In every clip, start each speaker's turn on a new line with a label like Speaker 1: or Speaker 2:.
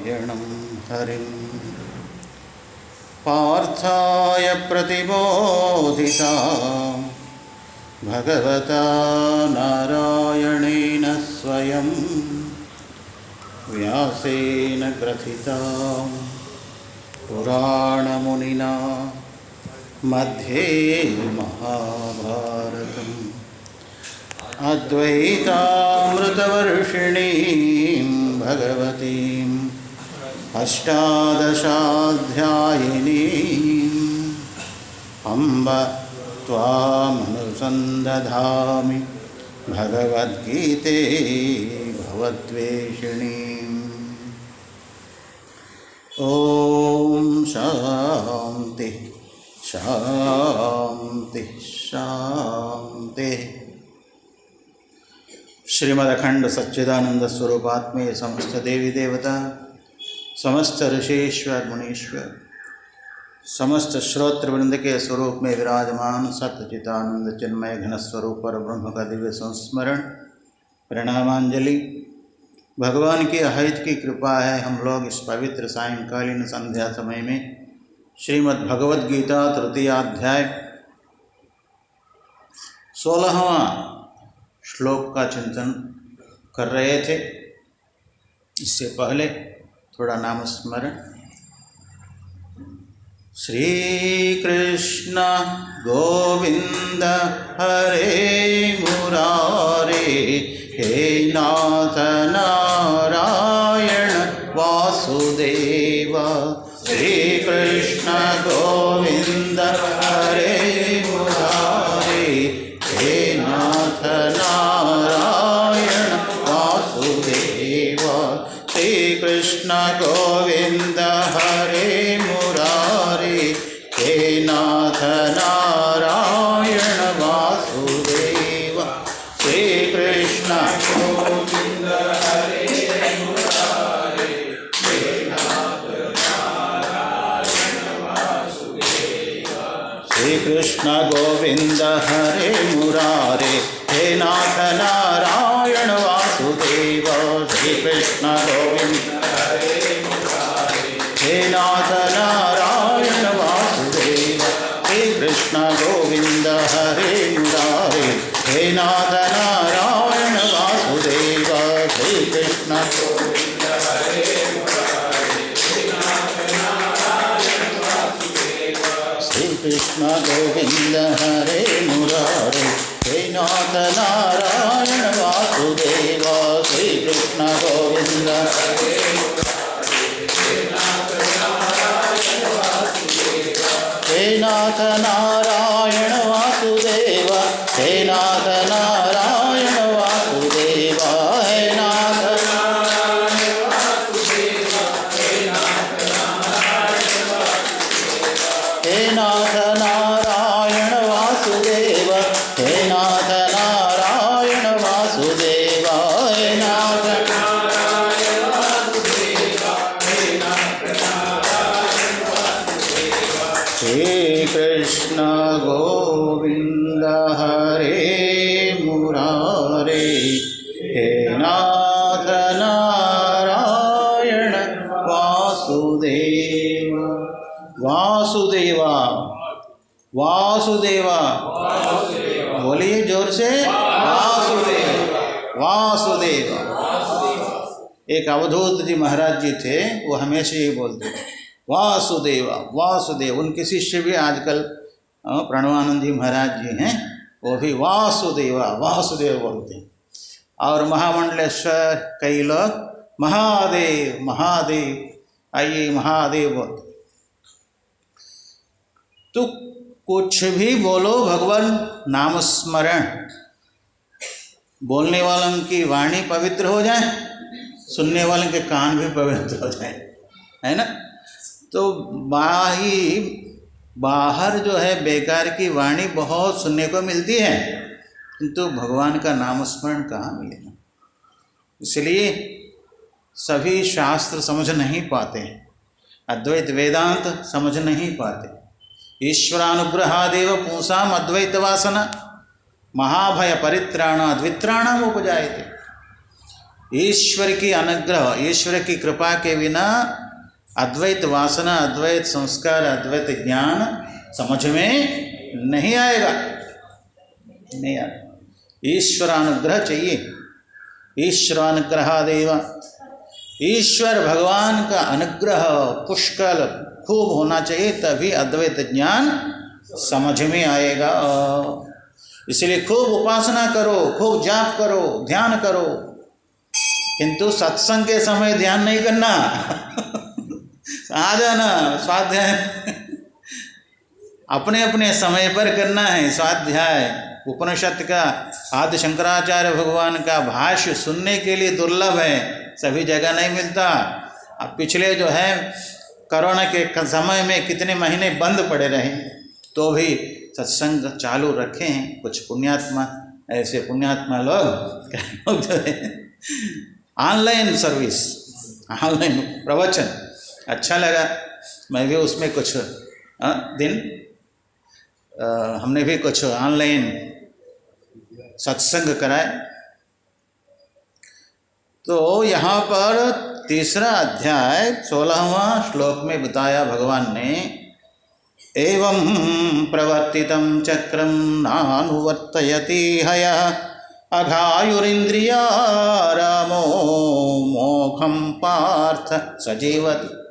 Speaker 1: नारायणं हरिं पार्थाय प्रतिबोधितां भगवता नारायणेन स्वयं व्यासेन ग्रथितां पुराणमुनिना मध्ये महाभारतम् अद्वैतामृतवर्षिणीं भगवतीम् अष्टादशाध्यायिनीम् अम्ब त्वामनुसन्दधामि भगवद्गीते भवद्वेषिणीम्। ॐ शान्ति शान्ति शान्ति। श्रीमदखंड सच्चिदानंद स्वरूपात्मे समस्त देवी देवता समस्त ऋषीश्वर मुनीश्वर समस्त श्रोत्रवृंद के स्वरूप में विराजमान सत्यचितानंद चिन्मय घन स्वरूप पर ब्रह्म का दिव्य संस्मरण प्रणामांजलि। भगवान की अहित की कृपा है हम लोग इस पवित्र सायंकालीन संध्या समय में श्रीमद् भगवद गीता तृतीय अध्याय 16वां श्लोक का चिंतन कर रहे थे। इससे पहले थोड़ा नाम स्मरण। श्री कृष्ण गोविंद हरे मुरारे हे नाथ नारायण वासुदेव। श्री कृष्ण गोविंद हरे मुरारे हे नाथ नारायण वासुदेव। श्री कृष्ण गोविंद हरे मुरारे हे नाथ नारायण वासुदेव। श्री कृष्ण गोविंद हरे मुरारे हे नाथ नारायण वासुदेव। श्री कृष्ण गोविंद हरे मुरारे हे नाथ नारायण वासुदेव। श्री कृष्ण गोविंद हरे मुरारे हे नाथ नारायण वासुदेव। श्री कृष्ण गोविंद हरे मुरारे हे नाथ नारायण वासुदेव। श्री कृष्ण गोविंद हरे मुरारे हे नाथ नारायण वासुदेव। श्री कृष्ण गोविंद हरे मुरारे हे नाथ नारायण वासुदेव। श्री कृष्ण गोविंद हरे हे नाथ नारायण वासुदेव। हे नाथ नारायण वासुदेव। हे नाथ नारायण वासुदेव। हे नाथ नारायण वासुदेव। हे नाथ नारायण वासुदेव। हे नाथ नारायण वासुदेव। हे नाथ नारायण वासुदेव। हे नाथ नारायण वासुदेव। श्री कृष्ण गोविंद हरे मुरारे हे नाथ नारायण वासुदेव। वासुदेवा वासुदेवा बोलिए जोर से वासुदेव वासुदेव। एक अवधूत जी महाराज जी थे, वो हमेशा यही बोलते थे वासुदेव वासुदेव। उनके शिष्य भी आजकल प्रणवानंद जी महाराज जी हैं, वो भी वासुदेवा वासुदेव बोलते हैं। और महामंडलेश्वर कई लोग महादेव महादेव आइए महादेव बोलते। तो कुछ भी बोलो भगवान नाम स्मरण, बोलने वालों की वाणी पवित्र हो जाए, सुनने वालों के कान भी पवित्र हो जाए, है ना। तो बाहर जो है बेकार की वाणी बहुत सुनने को मिलती है, किंतु भगवान का नाम स्मरण कहाँ मिलेगा। इसलिए सभी शास्त्र समझ नहीं पाते, अद्वैत वेदांत समझ नहीं पाते। ईश्वरानुग्रहादेव पुंसाम अद्वैत वासना महाभय परित्राणाद् वित्राणाम उपजायते। ईश्वर की अनुग्रह, ईश्वर की कृपा के बिना अद्वैत वासना, अद्वैत संस्कार, अद्वैत ज्ञान समझ में नहीं आएगा, नहीं आएगा। ईश्वरानुग्रह चाहिए। ईश्वरानुग्रहादेव, ईश्वर भगवान का अनुग्रह पुष्कल खूब होना चाहिए, तभी अद्वैत ज्ञान समझ में आएगा। इसलिए खूब उपासना करो, खूब जाप करो, ध्यान करो, किंतु सत्संग के समय ध्यान नहीं करना। आ जाना स्वाध्याय अपने अपने समय पर करना है स्वाध्याय। उपनिषद का आदि शंकराचार्य भगवान का भाष्य सुनने के लिए दुर्लभ है, सभी जगह नहीं मिलता। अब पिछले जो है कोरोना के समय में कितने महीने बंद पड़े रहे, तो भी सत्संग चालू रखे हैं कुछ पुण्यात्मा, ऐसे पुण्यात्मा लोग जो है ऑनलाइन सर्विस, ऑनलाइन प्रवचन अच्छा लगा। मैं भी उसमें कुछ दिन हमने भी कुछ ऑनलाइन सत्संग कराए। तो यहाँ पर तीसरा अध्याय 16वां श्लोक में बताया भगवान ने, एवं प्रवर्तितं चक्रं नानुवर्तयति हयः अघायुरिन्द्रिया रामो मोक्षं पार्थ सजीवति।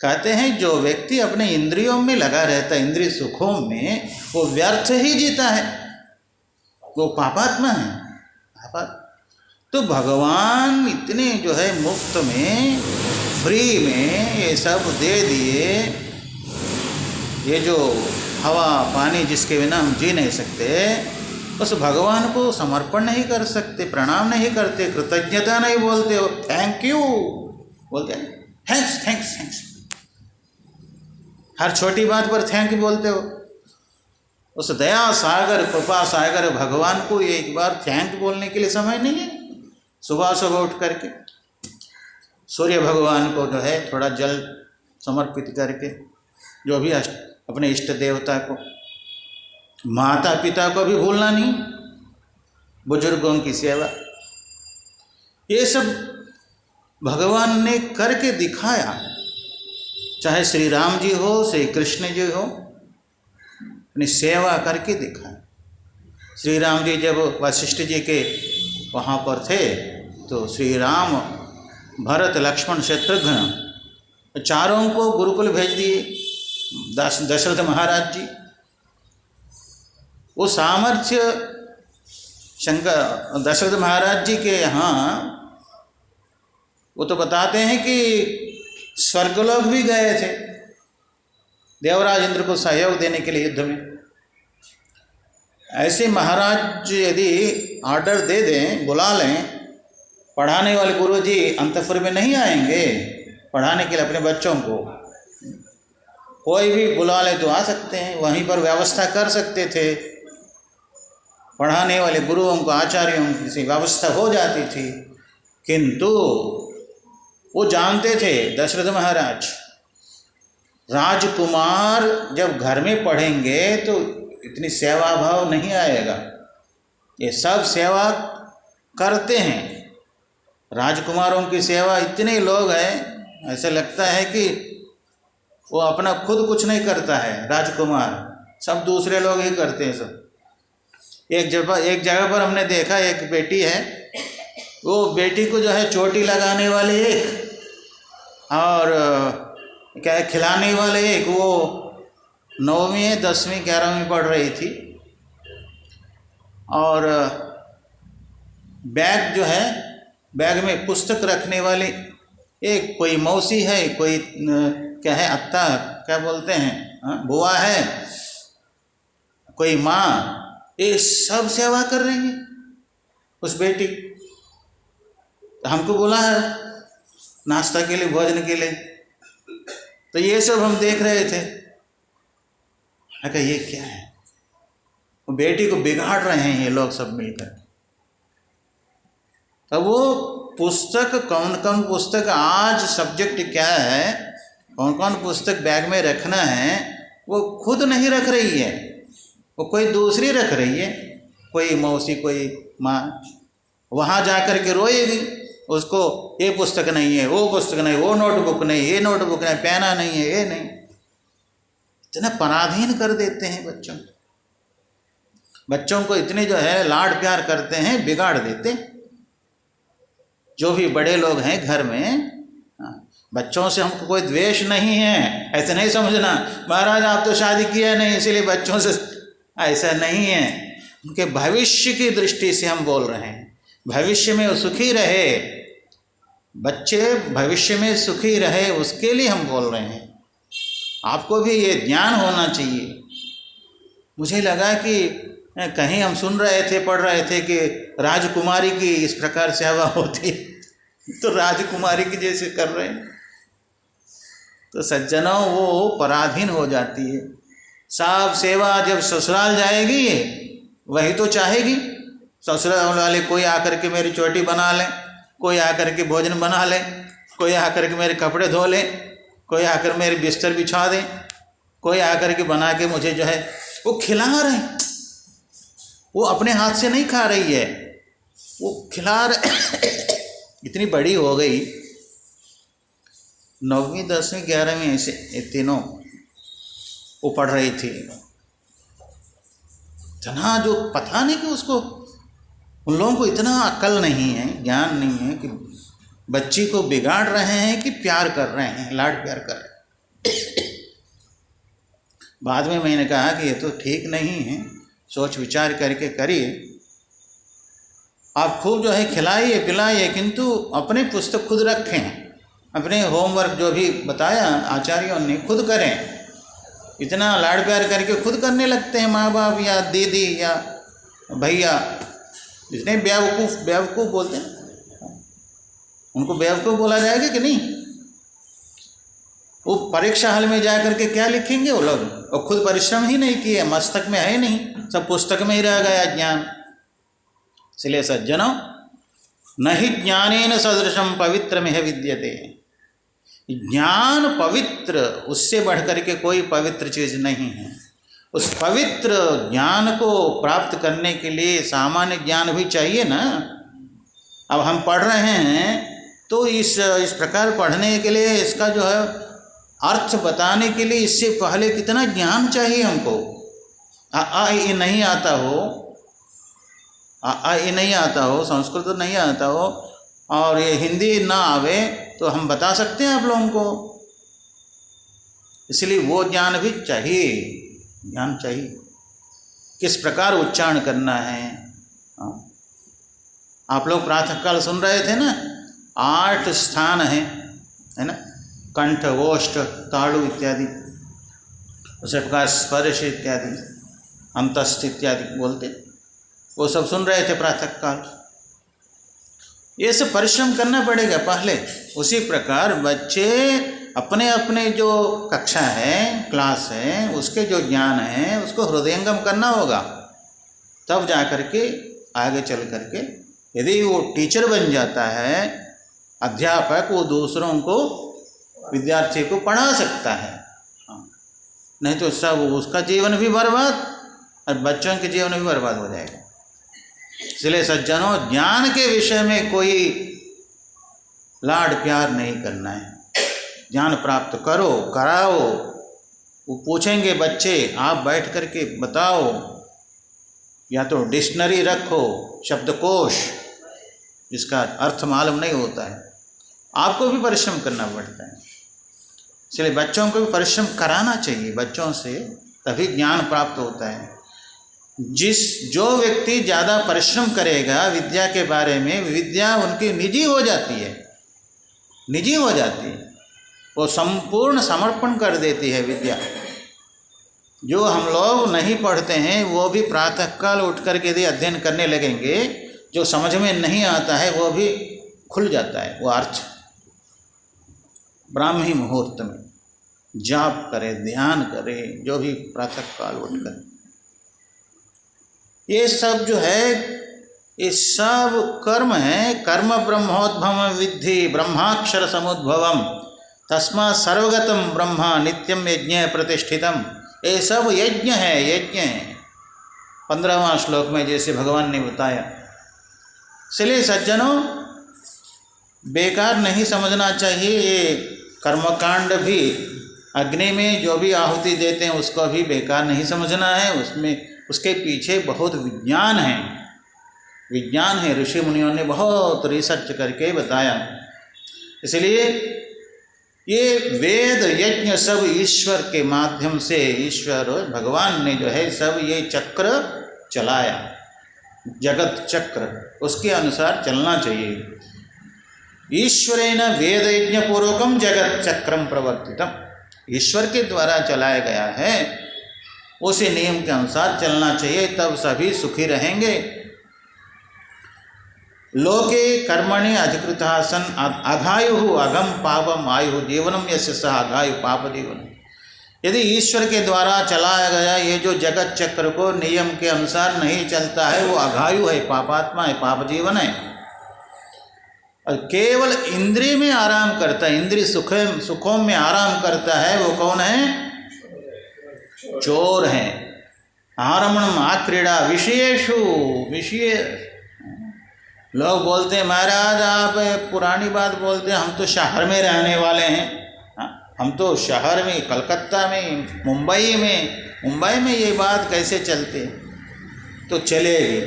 Speaker 1: कहते हैं जो व्यक्ति अपने इंद्रियों में लगा रहता है, इंद्रिय सुखों में, वो व्यर्थ ही जीता है, वो पापात्मा है, पापात्मा। तो भगवान इतने जो है मुफ्त में, फ्री में ये सब दे दिए। ये जो हवा पानी जिसके बिना हम जी नहीं सकते, उस भगवान को समर्पण नहीं कर सकते, प्रणाम नहीं करते, कृतज्ञता नहीं बोलते हो, थैंक यू बोलते हैं, थैंक्स थैंक्स थैंक्स, हर छोटी बात पर थैंक यू बोलते हो। उस दया सागर कृपा सागर भगवान को एक बार थैंक बोलने के लिए समय नहीं है। सुबह सुबह उठ करके सूर्य भगवान को जो है थोड़ा जल समर्पित करके, जो भी अपने इष्ट देवता को, माता पिता को भी भूलना नहीं, बुजुर्गों की सेवा, ये सब भगवान ने करके दिखाया। चाहे श्री राम जी हो, श्री कृष्ण जी हो, अपनी सेवा करके दिखाया। श्री राम जी जब वशिष्ठ जी के वहाँ पर थे, तो श्री राम, भरत, लक्ष्मण, शत्रुघ्न चारों को गुरुकुल भेज दिए। दशरथ महाराज जी, वो सामर्थ्य दशरथ महाराज जी के यहाँ, वो तो बताते हैं कि स्वर्गलोक भी गए थे देवराज इंद्र को सहयोग देने के लिए युद्ध में। ऐसे महाराज यदि ऑर्डर दे दें, बुला लें, पढ़ाने वाले गुरुजी अंतःपुर में नहीं आएंगे पढ़ाने के लिए अपने बच्चों को, कोई भी बुला ले तो आ सकते हैं, वहीं पर व्यवस्था कर सकते थे। पढ़ाने वाले गुरुओं को, आचार्यों की व्यवस्था हो जाती थी। किंतु वो जानते थे दशरथ महाराज, राजकुमार जब घर में पढ़ेंगे तो इतनी सेवा भाव नहीं आएगा। ये सब सेवा करते हैं, राजकुमारों की सेवा, इतने लोग हैं, ऐसा लगता है कि वो अपना खुद कुछ नहीं करता है राजकुमार, सब दूसरे लोग ही करते हैं सब। एक जगह पर हमने देखा, एक बेटी है, वो बेटी को जो है चोटी लगाने वाले एक, और क्या है खिलाने वाले एक, वो 9वीं 10वीं 11वीं पढ़ रही थी, और बैग जो है, बैग में पुस्तक रखने वाली एक कोई मौसी है, कोई क्या है अत्ता, क्या बोलते हैं, बुआ है, कोई माँ, ये सब सेवा कर रही है उस बेटी। तो हमको बोला है नाश्ता के लिए, भोजन के लिए, तो ये सब हम देख रहे थे। मैंने कहा ये क्या है, वो बेटी को बिगाड़ रहे हैं ये लोग सब मिलकर। तो वो पुस्तक, कौन कौन पुस्तक, आज सब्जेक्ट क्या है, कौन कौन पुस्तक बैग में रखना है, वो खुद नहीं रख रही है, वो कोई दूसरी रख रही है, कोई मौसी, कोई माँ। वहाँ जा कर के रोएगी उसको ये पुस्तक नहीं है, वो पुस्तक नहीं, वो नोटबुक नहीं, ये नोटबुक नहीं, पेना नहीं है, ये नहीं। इतना पराधीन कर देते हैं बच्चों को। बच्चों को इतने जो है लाड प्यार करते हैं, बिगाड़ देते। जो भी बड़े लोग हैं घर में, बच्चों से हमको कोई द्वेष नहीं है, ऐसे नहीं समझना महाराज आप तो शादी किया नहीं इसलिए बच्चों से, ऐसा नहीं है। उनके भविष्य की दृष्टि से हम बोल रहे हैं, भविष्य में वो सुखी रहे, बच्चे भविष्य में सुखी रहे, उसके लिए हम बोल रहे हैं। आपको भी ये ज्ञान होना चाहिए। मुझे लगा कि कहीं हम सुन रहे थे, पढ़ रहे थे कि राजकुमारी की इस प्रकार से हवा होती, तो राजकुमारी की जैसे कर रहे हैं। तो सज्जनों वो पराधीन हो जाती है। साहब सेवा जब ससुराल जाएगी वही तो चाहेगी। ससुराल वाले कोई आकर के मेरी चोटी बना ले, कोई आकर के भोजन बना ले, कोई आकर के मेरे कपड़े धो ले, कोई आकर मेरे बिस्तर बिछा दे, कोई आकर के बना के मुझे जो है वो खिला रहे। वो अपने हाथ से नहीं खा रही है, वो खिला रहे। इतनी बड़ी हो गई, 9वीं 10वीं 11वीं ऐसे ये तीनों वो पढ़ रही थी। इतना जो पता नहीं कि उसको, उन लोगों को इतना अक्ल नहीं है, ज्ञान नहीं है कि बच्ची को बिगाड़ रहे हैं कि प्यार कर रहे हैं, लाड प्यार कर रहे हैं। बाद में मैंने कहा कि ये तो ठीक नहीं है, सोच विचार करके करिए। आप खूब जो है खिलाइए पिलाइए, किंतु अपने पुस्तक खुद रखें, अपने होमवर्क जो भी बताया आचार्यों ने खुद करें। इतना लाड़ प्यार करके खुद करने लगते हैं माँ बाप या दीदी या भैया, जितने बेवकूफ़ बोलते हैं उनको बेवकूफ़ बोला जाएगा कि नहीं। वो परीक्षा हॉल में जा करके क्या लिखेंगे वो लोग, और खुद परिश्रम ही नहीं किए, मस्तक में है नहीं, सब पुस्तक में ही रह गया ज्ञान। इसलिए सज्जनों, न ही ज्ञानेन सदृशम पवित्रमिह विद्यते। ज्ञान पवित्र, उससे बढ़ कर के कोई पवित्र चीज़ नहीं है। उस पवित्र ज्ञान को प्राप्त करने के लिए सामान्य ज्ञान भी चाहिए ना। अब हम पढ़ रहे हैं तो इस प्रकार पढ़ने के लिए, इसका जो है अर्थ बताने के लिए इससे पहले कितना ज्ञान चाहिए हमको। ये नहीं आता हो, ये नहीं आता हो, संस्कृत नहीं आता हो और ये हिंदी ना आवे तो हम बता सकते हैं आप लोगों को। इसलिए वो ज्ञान भी चाहिए, ज्ञान चाहिए किस प्रकार उच्चारण करना है। आप लोग प्रातःकाल सुन रहे थे ना, 8 स्थान है ना, कंठ, ओष्ठ, ताड़ु इत्यादि, उसी प्रकार स्पर्श इत्यादि, अंतस्थ इत्यादि बोलते, वो सब सुन रहे थे प्रातःकाल। ये सब परिश्रम करना पड़ेगा पहले। उसी प्रकार बच्चे अपने अपने जो कक्षा है, क्लास है, उसके जो ज्ञान है उसको हृदयंगम करना होगा, तब जा कर के आगे चल कर के यदि वो टीचर बन जाता है, अध्यापक, वो दूसरों को, विद्यार्थी को पढ़ा सकता है। नहीं तो सब उसका जीवन भी बर्बाद और बच्चों के जीवन भी बर्बाद हो जाएगा। इसलिए सज्जनों, ज्ञान के विषय में कोई लाड प्यार नहीं करना है। ज्ञान प्राप्त करो, कराओ। वो पूछेंगे बच्चे, आप बैठ कर के बताओ, या तो डिक्शनरी रखो, शब्दकोश, जिसका अर्थ मालूम नहीं होता है, आपको भी परिश्रम करना पड़ता है। इसलिए बच्चों को भी परिश्रम कराना चाहिए बच्चों से, तभी ज्ञान प्राप्त होता है। जो व्यक्ति ज़्यादा परिश्रम करेगा विद्या के बारे में, विद्या उनकी निजी हो जाती है, निजी हो जाती है, वो संपूर्ण समर्पण कर देती है विद्या। जो हम लोग नहीं पढ़ते हैं वो भी प्रातःकाल उठ कर के यदि अध्ययन करने लगेंगे, जो समझ में नहीं आता है वो भी खुल जाता है, वो अर्थ। ब्राह्मी मुहूर्त में जाप करे, ध्यान करे, जो भी प्रातःकाल उठ कर, ये सब जो है, ये सब कर्म है। कर्म ब्रह्मोद्भवम विद्धि ब्रह्माक्षर समुद्भवम तस्मा सर्वगतम ब्रह्मा नित्यम यज्ञ प्रतिष्ठितम। ये सब यज्ञ है, यज्ञ है। 15वां श्लोक में जैसे भगवान ने बताया। इसलिए सज्जनों, बेकार नहीं समझना चाहिए। ये कर्मकांड भी अग्नि में जो भी आहुति देते हैं उसको भी बेकार नहीं समझना है। उसमें उसके पीछे बहुत विज्ञान है, ऋषि मुनियों ने बहुत रिसर्च करके बताया। इसलिए ये वेद यज्ञ सब ईश्वर के माध्यम से, ईश्वर भगवान ने जो है सब ये चक्र चलाया, जगत चक्र, उसके अनुसार चलना चाहिए। ईश्वरेण वेद यज्ञ पूर्वकम जगत चक्रम प्रवर्तितम, ईश्वर के द्वारा चलाया गया है, उसी नियम के अनुसार चलना चाहिए, तब सभी सुखी रहेंगे। लोके कर्मणि अधिकृता सन अघायु अगम पापम आयु जीवनम यस्य सह अघायु पाप जीवन। यदि ईश्वर के द्वारा चलाया गया ये जो जगत चक्र को नियम के अनुसार नहीं चलता है, वो अघायु है, पापात्मा है, पाप जीवन है। और केवल इंद्रिय में आराम करता है, इंद्रिय सुखों में आराम करता है, वो कौन है? चोर है। आरमणम आक्रीड़ा विषयेषु, विषय लोग बोलते हैं महाराज आप पुरानी बात बोलते हैं, हम तो शहर में रहने वाले हैं, हम तो शहर में, कलकत्ता में, मुंबई में ये बात कैसे चलते? तो चलेगी।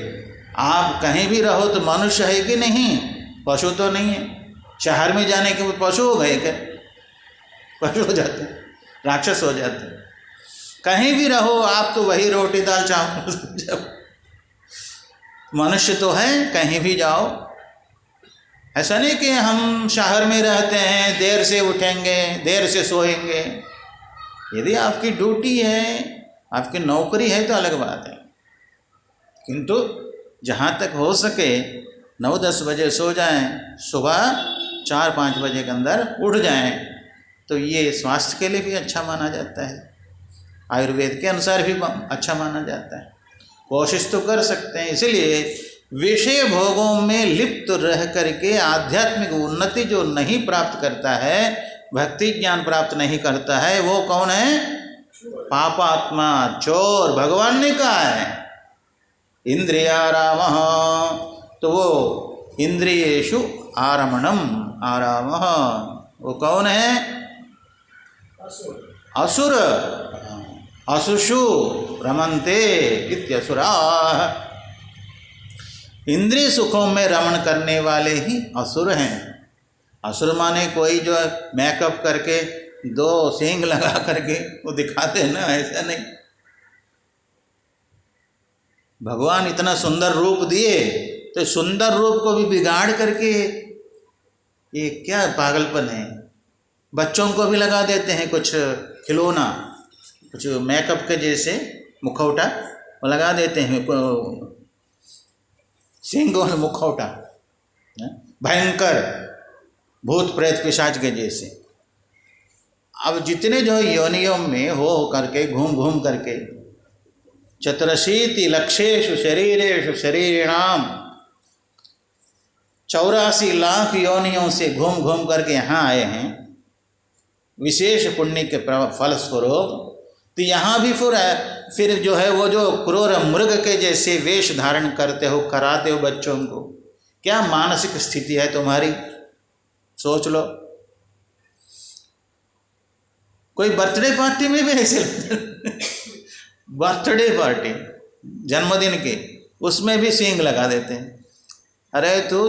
Speaker 1: आप कहीं भी रहो तो मनुष्य है कि नहीं? पशु तो नहीं है। शहर में जाने के बाद पशु हो गए क्या? पशु हो जाते, राक्षस हो जाते। कहीं भी रहो आप तो वही रोटी दाल चावल मनुष्य तो है, कहीं भी जाओ। ऐसा नहीं कि हम शहर में रहते हैं, देर से उठेंगे, देर से सोएंगे। यदि आपकी ड्यूटी है, आपकी नौकरी है तो अलग बात है, किंतु जहाँ तक हो सके 9-10 बजे सो जाएं, सुबह 4-5 बजे के अंदर उठ जाएं, तो ये स्वास्थ्य के लिए भी अच्छा माना जाता है, आयुर्वेद के अनुसार भी अच्छा माना जाता है। कोशिश तो कर सकते हैं। इसलिए विषय भोगों में लिप्त रह करके आध्यात्मिक उन्नति जो नहीं प्राप्त करता है, भक्ति ज्ञान प्राप्त नहीं करता है, वो कौन है? पापात्मा, चोर। भगवान ने कहा है इंद्रियारामः, तो वो इंद्रियेषु आरमणम आरामः, वो कौन है? असुर। असुषु रमन्ते इत्यसुराः। इंद्रिय सुखों में रमण करने वाले ही असुर हैं। असुर माने कोई जो मेकअप करके 2 सींग लगा करके वो दिखाते हैं ना, ऐसा नहीं। भगवान इतना सुंदर रूप दिए तो सुंदर रूप को भी बिगाड़ करके, ये क्या पागलपन है। बच्चों को भी लगा देते हैं कुछ खिलौना, कुछ मेकअप के जैसे मुखौटा वो लगा देते हैं, सींग वाला मुखौटा, भयंकर भूत प्रेत पिशाच के जैसे। अब जितने जो योनियों में हो करके घूम करके 84 लक्षेषु शरीरेषु शरीरिणाम, 84 लाख योनियों से घूम करके यहाँ आए हैं विशेष पुण्य के फल स्वरूप। तो यहाँ भी फिर जो है वो जो क्रूर मृग के जैसे वेश धारण करते हो, कराते हो बच्चों को। क्या मानसिक स्थिति है तुम्हारी? सोच लो। कोई बर्थडे पार्टी में भी ऐसे बर्थडे पार्टी, जन्मदिन के, उसमें भी सींग लगा देते हैं। अरे तो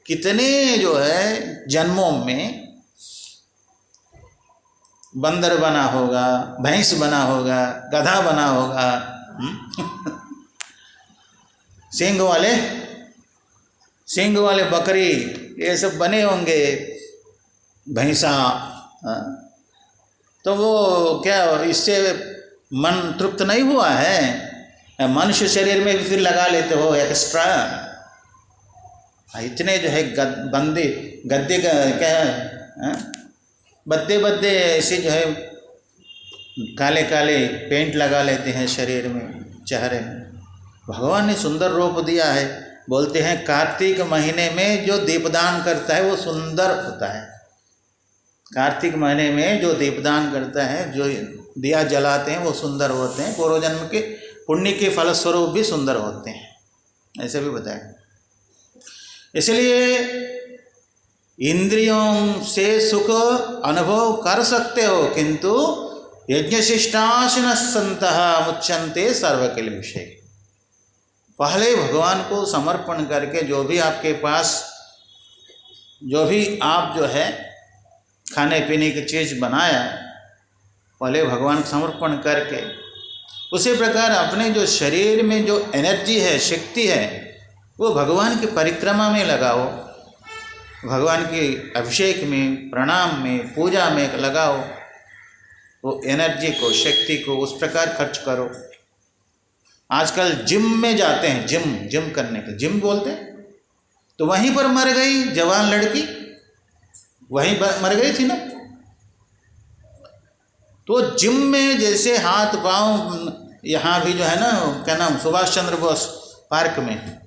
Speaker 1: कितने जो है जन्मों में बंदर बना होगा, भैंस बना होगा, गधा बना होगा, सींग वाले बकरी, ये सब बने होंगे, भैंसा। तो वो क्या इससे मन तृप्त नहीं हुआ है? मनुष्य शरीर में भी फिर लगा लेते हो एक्स्ट्रा। इतने जो है गद्दे का क्या बद्दे ऐसे जो है काले काले पेंट लगा लेते हैं शरीर में, चेहरे में। भगवान ने सुंदर रूप दिया है। बोलते हैं कार्तिक महीने में जो दीपदान करता है वो सुंदर होता है। कार्तिक महीने में जो दीपदान करता है, जो दिया जलाते हैं, वो सुंदर होते हैं। पूर्व जन्म के पुण्य के फलस्वरूप भी सुंदर होते हैं, ऐसे भी बताया। इसलिए इंद्रियों से सुख अनुभव कर सकते हो, किंतु यज्ञशिष्टाशिन संतः मुच्यन्ते सर्वकिल विषय। पहले भगवान को समर्पण करके जो भी आपके पास, जो भी आप जो है खाने पीने की चीज़ बनाया, पहले भगवान को समर्पण करके, उसी प्रकार अपने जो शरीर में जो एनर्जी है, शक्ति है, वो भगवान की परिक्रमा में लगाओ, भगवान के अभिषेक में, प्रणाम में, पूजा में लगाओ। वो एनर्जी को, शक्ति को उस प्रकार खर्च करो। आजकल जिम में जाते हैं, जिम करने के, जिम बोलते हैं, तो वहीं पर मर गई जवान लड़की, वहीं मर गई थी ना। तो जिम में जैसे हाथ पाँव, यहाँ भी जो है ना, क्या नाम, सुभाष चंद्र बोस पार्क में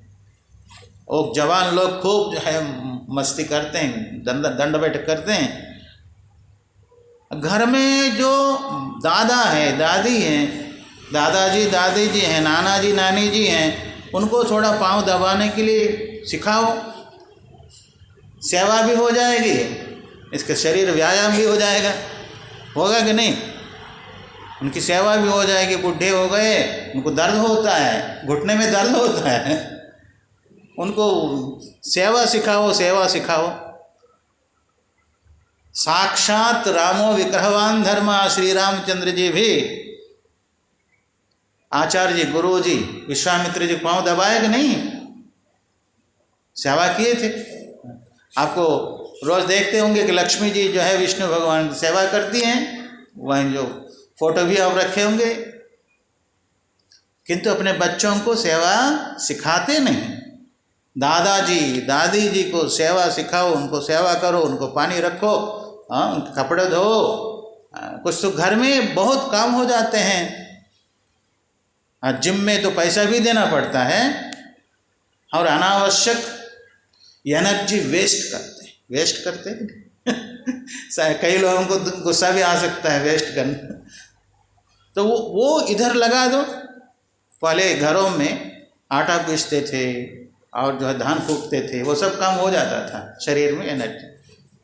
Speaker 1: वो जवान लोग खूब जो है मस्ती करते हैं, दंड बैठक करते हैं। घर में जो दादा है, दादी हैं, दादाजी दादी जी हैं, नाना जी नानी जी हैं, उनको थोड़ा पाँव दबाने के लिए सिखाओ, सेवा भी हो जाएगी, इसके शरीर व्यायाम भी हो जाएगा, होगा कि नहीं? उनकी सेवा भी हो जाएगी। बूढ़े हो गए, उनको दर्द होता है, घुटने में दर्द होता है, उनको सेवा सिखाओ, सेवा सिखाओ। साक्षात रामो विग्रहवान धर्म श्री रामचंद्र जी भी आचार्य जी, गुरु जी, विश्वामित्र जी पाँव दबाए कि नहीं? सेवा किए थे। आपको रोज देखते होंगे कि लक्ष्मी जी जो है विष्णु भगवान की सेवा करती हैं, वहीं जो फोटो भी आप रखे होंगे, किंतु अपने बच्चों को सेवा सिखाते नहीं। दादाजी दादी जी को सेवा सिखाओ, उनको सेवा करो, उनको पानी रखो, उनके कपड़े धो। कुछ तो घर में बहुत काम हो जाते हैं। जिम में तो पैसा भी देना पड़ता है और अनावश्यक एनर्जी वेस्ट करते हैं। कई लोगों को गुस्सा भी आ सकता है वेस्ट करना, तो वो इधर लगा दो। पहले घरों में आटा पीसते थे और जो है धान फूकते थे, वो सब काम हो जाता था, शरीर में एनर्जी,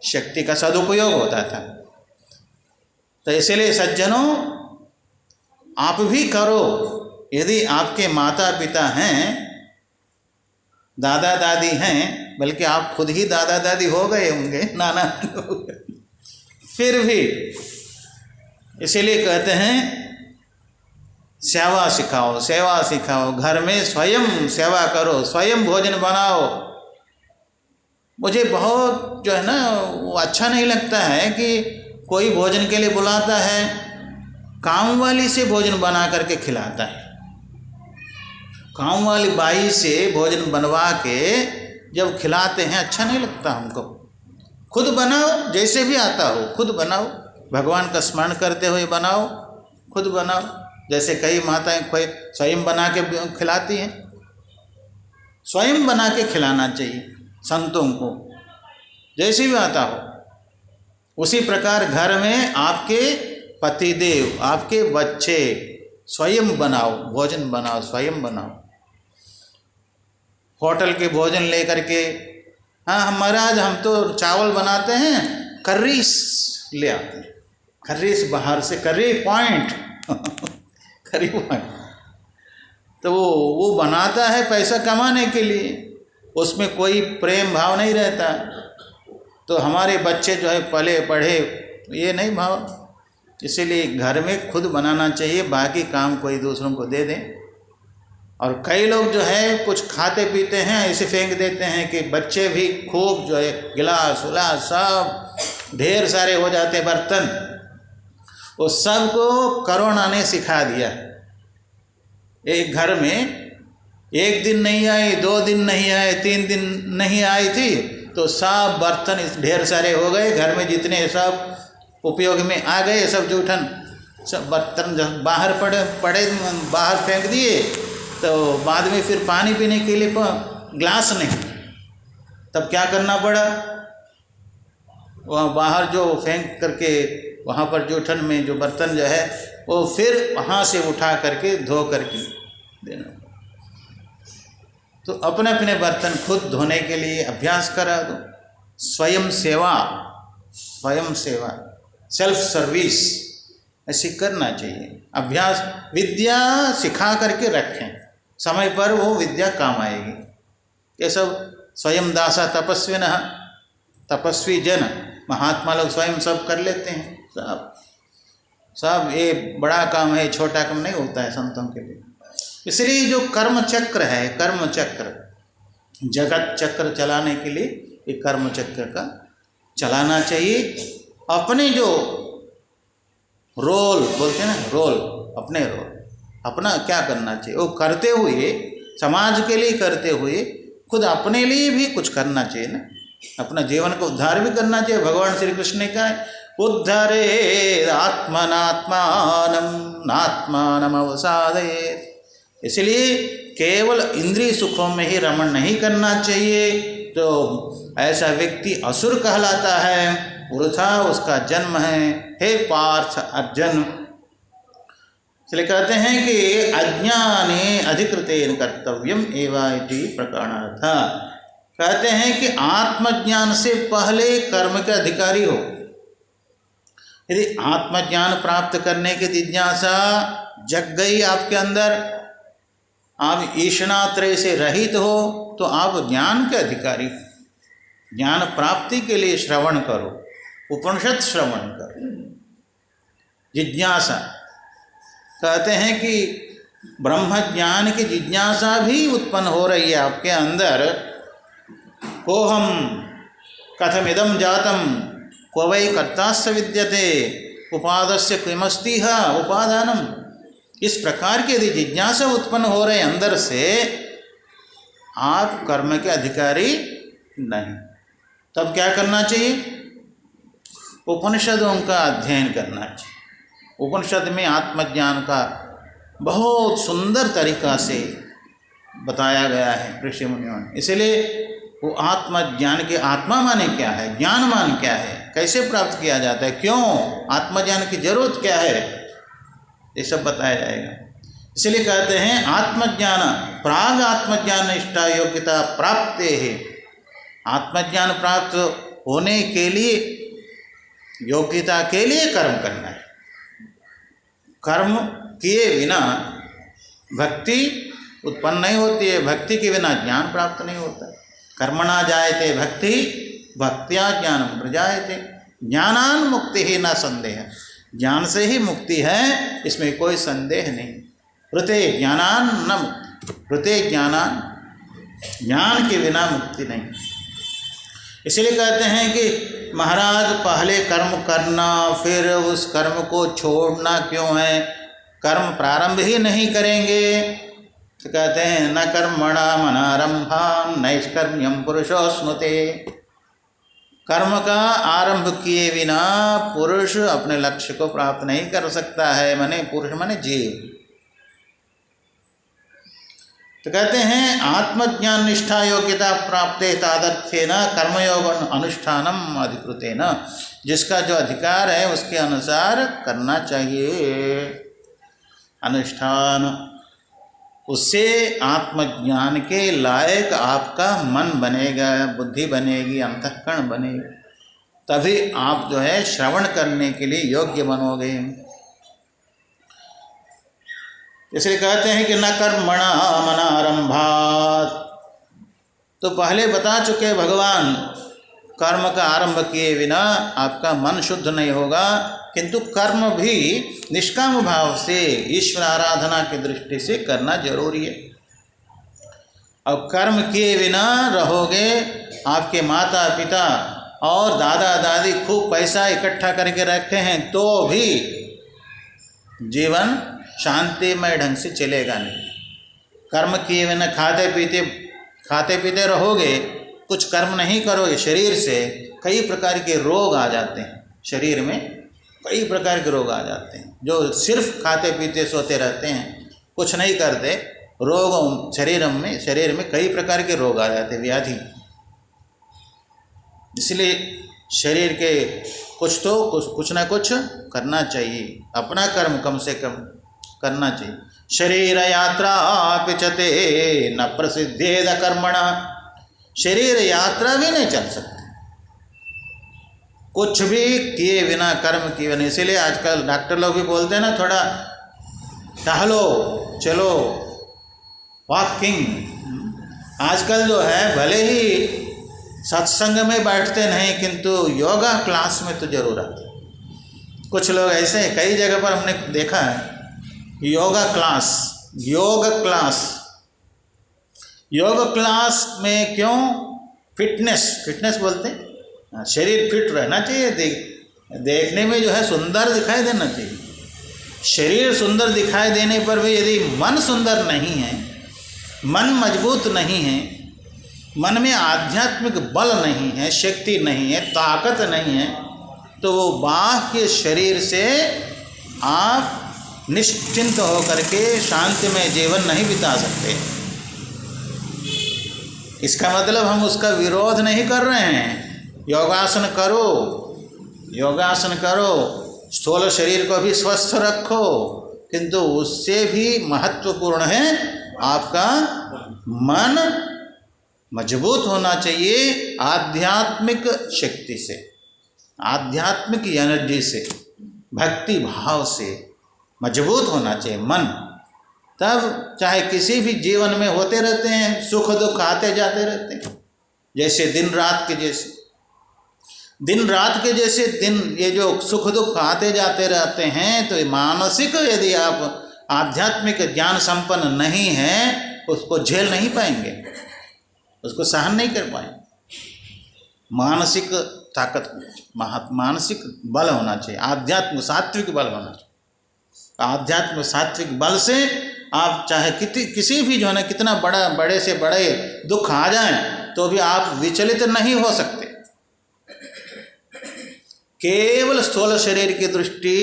Speaker 1: शक्ति का सदुपयोग होता था। तो इसलिए सज्जनों, आप भी करो। यदि आपके माता पिता हैं, दादा दादी हैं, बल्कि आप खुद ही दादा दादी हो गए होंगे, नाना हो गए, फिर भी इसीलिए कहते हैं सेवा सिखाओ, सेवा सिखाओ। घर में स्वयं सेवा करो, स्वयं भोजन बनाओ। मुझे बहुत जो है ना, वो अच्छा नहीं लगता है कि कोई भोजन के लिए बुलाता है, काम वाली से भोजन बना करके खिलाता है। काम वाली बाई से भोजन बनवा के जब खिलाते हैं, अच्छा नहीं लगता हमको। खुद बनाओ, जैसे भी आता हो खुद बनाओ, भगवान का स्मरण करते हुए बनाओ, खुद बनाओ। जैसे कई माताएं स्वयं बना के खिलाती हैं, स्वयं बना के खिलाना चाहिए संतों को, जैसे भी आता हो। उसी प्रकार घर में आपके पतिदेव, आपके बच्चे, स्वयं बनाओ, भोजन बनाओ, स्वयं बनाओ। होटल के भोजन लेकर के, हाँ महाराज हम तो चावल बनाते हैं, कर्रीस ले आते हैं, कर्रीस बाहर से, करी पॉइंट करी पॉइंट। तो वो बनाता है पैसा कमाने के लिए, उसमें कोई प्रेम भाव नहीं रहता। तो हमारे बच्चे जो है पले पढ़े, ये नहीं भाव। इसीलिए घर में खुद बनाना चाहिए, बाकी काम कोई दूसरों को दे दें। और कई लोग जो है कुछ खाते पीते हैं, ऐसे फेंक देते हैं कि बच्चे भी खूब जो है गिलास उलास सब ढेर सारे हो जाते हैं बर्तन। वो सबको कोरोना ने सिखा दिया। एक घर में एक दिन नहीं आई, 2 दिन नहीं आए, 3 दिन नहीं आई थी, तो सब बर्तन ढेर सारे हो गए। घर में जितने सब उपयोग में आ गए, सब जूठन सब बर्तन जब बाहर पड़े बाहर फेंक दिए। तो बाद में फिर पानी पीने के लिए ग्लास नहीं, तब क्या करना पड़ा, वहाँ बाहर जो फेंक करके वहाँ पर जूठन में जो बर्तन जो है वो फिर वहाँ से उठा करके धो करके देना। तो अपने अपने बर्तन खुद धोने के लिए अभ्यास करा दो। स्वयं सेवा, सेल्फ सर्विस ऐसी करना चाहिए। अभ्यास, विद्या सिखा करके रखें, समय पर वो विद्या काम आएगी। ये सब स्वयं दासा तपस्विनः, तपस्वी जन, महात्मा लोग स्वयं सब कर लेते हैं। सब ये बड़ा काम है, छोटा काम नहीं होता है संतों के लिए। इसलिए जो कर्म चक्र है, कर्म चक्र, जगत चक्र चलाने के लिए ये कर्म चक्र का चलाना चाहिए। अपने जो रोल बोलते हैं ना, रोल, अपने रोल, अपना क्या करना चाहिए वो करते हुए, समाज के लिए करते हुए खुद अपने लिए भी कुछ करना चाहिए ना। अपना जीवन को उद्धार भी करना चाहिए। भगवान श्री कृष्ण ने कहा है, उद्धरे आत्मनात्मानं नात्मानम् अवसादयेत्। इसलिए केवल इंद्रिय सुखों में ही रमण नहीं करना चाहिए, तो ऐसा व्यक्ति असुर कहलाता है, वृथा उसका जन्म है। हे पार्थ अर्जुन, इसलिए कहते हैं कि अज्ञाने अधिकृतेन कर्तव्यम एवा इति प्रकरणार्थ। कहते हैं कि आत्मज्ञान से पहले कर्म के अधिकारी हो। यदि आत्मज्ञान प्राप्त करने की जिज्ञासा जग गई आपके अंदर, आप ईशनात्रय से रहित हो, तो आप ज्ञान के अधिकारी हो। ज्ञान प्राप्ति के लिए श्रवण करो, उपनिषद श्रवण करो। जिज्ञासा, कहते हैं कि ब्रह्म ज्ञान की जिज्ञासा भी उत्पन्न हो रही है आपके अंदर। कोहम कथमिदं जातम क्व वै कर्तास्य विद्यते उपादस्य किमस्ति उपादानम। इस प्रकार की यदि जिज्ञासा उत्पन्न हो रहे अंदर से, आप कर्म के अधिकारी नहीं। तब क्या करना चाहिए? उपनिषदों का अध्ययन करना चाहिए। उपनिषद में आत्मज्ञान का बहुत सुंदर तरीका से बताया गया है ऋषि मुनियों ने। इसलिए वो आत्मज्ञान के, आत्मा माने क्या है, ज्ञान मान क्या है, कैसे प्राप्त किया जाता है, क्यों आत्मज्ञान की जरूरत क्या है, ये सब बताया जाएगा। इसलिए कहते हैं आत्मज्ञान प्राग आत्मज्ञान निष्ठा योग्यता प्राप्त है। आत्मज्ञान प्राप्त होने के लिए, योग्यता के लिए कर्म करना है। कर्म किए बिना भक्ति उत्पन्न नहीं होती है, भक्ति के बिना ज्ञान प्राप्त नहीं होता। कर्मणा जायते भक्ति, भक्त्या ज्ञानम प्रजायते। ज्ञानान मुक्ति ही न संदेह। ज्ञान से ही मुक्ति है, इसमें कोई संदेह नहीं। ऋते ज्ञानान न मुक्ति, ऋते ज्ञानान, ज्ञान के बिना मुक्ति नहीं। इसलिए कहते हैं कि महाराज पहले कर्म करना, फिर उस कर्म को छोड़ना क्यों है? कर्म प्रारंभ ही नहीं करेंगे तो कहते हैं न कर्मणा मनारंभाम नैष्कर्म्यम पुरुषोऽश्नुते। कर्म का आरंभ किए बिना पुरुष अपने लक्ष्य को प्राप्त नहीं कर सकता है। माने पुरुष माने जीव। तो कहते हैं आत्मज्ञान निष्ठा योग्यता प्राप्ते तादर्थेन कर्मयोग अनुष्ठानम अधिकृतेन। जिसका जो अधिकार है उसके अनुसार करना चाहिए अनुष्ठान। उससे आत्मज्ञान के लायक आपका मन बनेगा, बुद्धि बनेगी, अंतःकरण बनेगा। तभी आप जो है श्रवण करने के लिए योग्य बनोगे। इसलिए कहते हैं कि न कर्मणा मनारंभात्। तो पहले बता चुके भगवान, कर्म का आरंभ किए बिना आपका मन शुद्ध नहीं होगा। किंतु कर्म भी निष्काम भाव से ईश्वर आराधना की दृष्टि से करना जरूरी है। और कर्म किए बिना रहोगे, आपके माता पिता और दादा दादी खूब पैसा इकट्ठा करके रखे हैं तो भी जीवन शांतिमय ढंग से चलेगा नहीं। कर्म किए बिना खाते पीते रहोगे, कुछ कर्म नहीं करोगे, शरीर से कई प्रकार के रोग आ जाते हैं। शरीर में कई प्रकार के रोग आ जाते हैं। जो सिर्फ खाते पीते सोते रहते हैं, कुछ नहीं करते, रोग शरीर में कई प्रकार के रोग आ जाते हैं, व्याधि। इसलिए शरीर के कुछ ना कुछ करना चाहिए। अपना कर्म कम से कम करना चाहिए। शरीर यात्रा पिचते न प्रसिद्धेद कर्मणा। शरीर यात्रा भी नहीं चल सकती। कुछ भी किए बिना, कर्म किए बिना। इसीलिए आजकल डॉक्टर लोग भी बोलते हैं ना, थोड़ा टहलो, चलो, वॉकिंग। आजकल जो है भले ही सत्संग में बैठते नहीं, किंतु योगा क्लास में तो जरूर आते। कुछ लोग ऐसे हैं, कई जगह पर हमने देखा है योगा क्लास, योग क्लास में क्यों? फिटनेस बोलते हैं, शरीर फिट रहना चाहिए, देखने में जो है सुंदर दिखाई देना चाहिए। शरीर सुंदर दिखाई देने पर भी यदि मन सुंदर नहीं है, मन मजबूत नहीं है, मन में आध्यात्मिक बल नहीं है, शक्ति नहीं है, ताकत नहीं है, तो वो बाह्य शरीर से आप निश्चिंत होकर के शांति में जीवन नहीं बिता सकते। इसका मतलब हम उसका विरोध नहीं कर रहे हैं। योगासन करो, स्थूल शरीर को भी स्वस्थ रखो, किंतु उससे भी महत्वपूर्ण है आपका मन मजबूत होना चाहिए। आध्यात्मिक शक्ति से, आध्यात्मिक एनर्जी से, भक्ति भाव से मजबूत होना चाहिए मन। तब चाहे किसी भी जीवन में होते रहते हैं, सुख दुख आते जाते रहते हैं, जैसे दिन रात के जैसे दिन ये जो सुख दुख आते जाते रहते हैं, तो मानसिक यदि आप आध्यात्मिक ज्ञान संपन्न नहीं हैं, उसको झेल नहीं पाएंगे, उसको सहन नहीं कर पाएंगे। मानसिक ताकत, मानसिक बल होना चाहिए, आध्यात्म सात्विक बल होना चाहिए। आध्यात्म सात्विक बल से आप चाहे किसी भी जो है ना, कितना बड़े से बड़े दुख आ जाएं, तो भी आप विचलित नहीं हो सकते। केवल स्थूल शरीर की दृष्टि